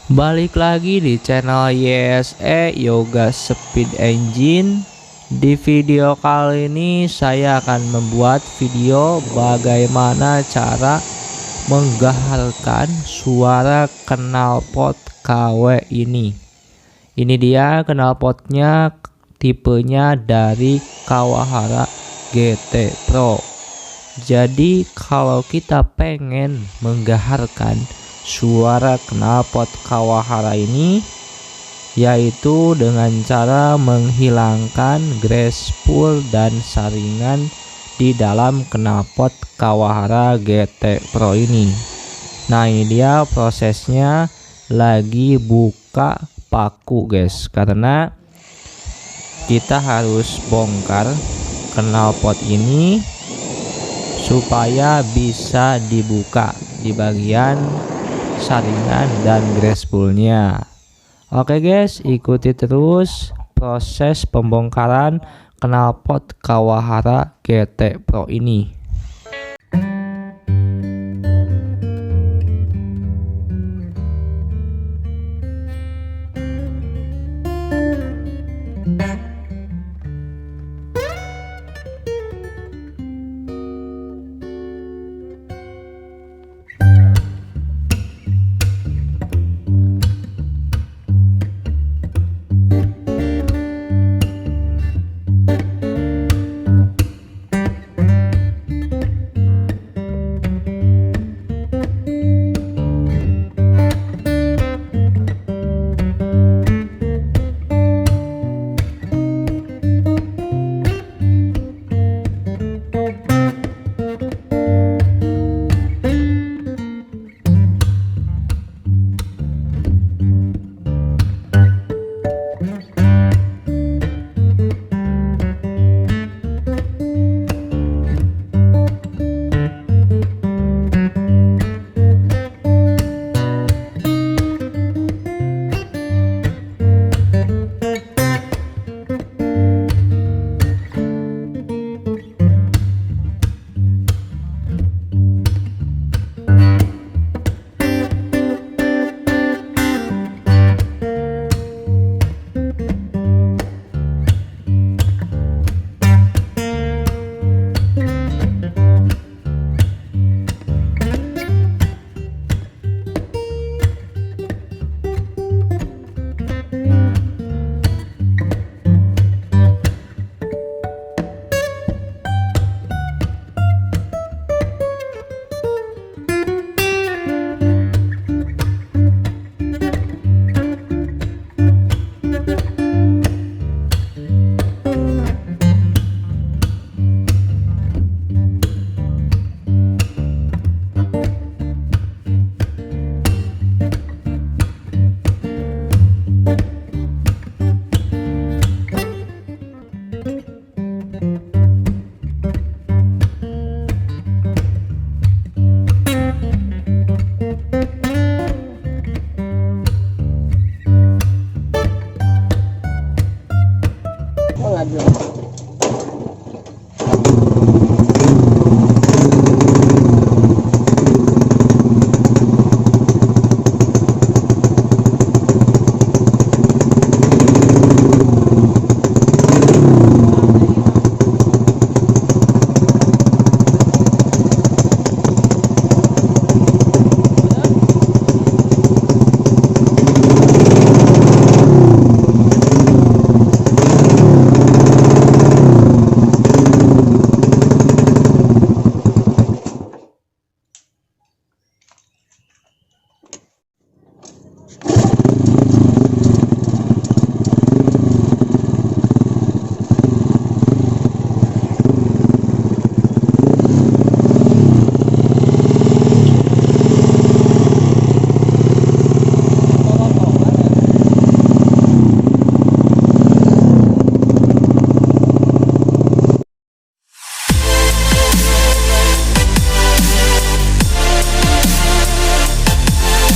Balik lagi di channel YSE Yoga Speed Engine. Di video kali ini saya akan membuat video bagaimana cara menggaharkan suara knalpot KW ini. Ini dia knalpotnya, tipenya dari Kawahara GT Pro. Jadi kalau kita pengen menggaharkan suara knalpot Kawahara ini, yaitu dengan cara menghilangkan graceful dan saringan di dalam knalpot Kawahara GT Pro ini. Nah, ini dia prosesnya, lagi buka paku guys, karena kita harus bongkar knalpot ini supaya bisa dibuka di bagian saringan dan gracefulnya. Oke guys, ikuti terus proses pembongkaran knalpot Kawahara GT Pro ini.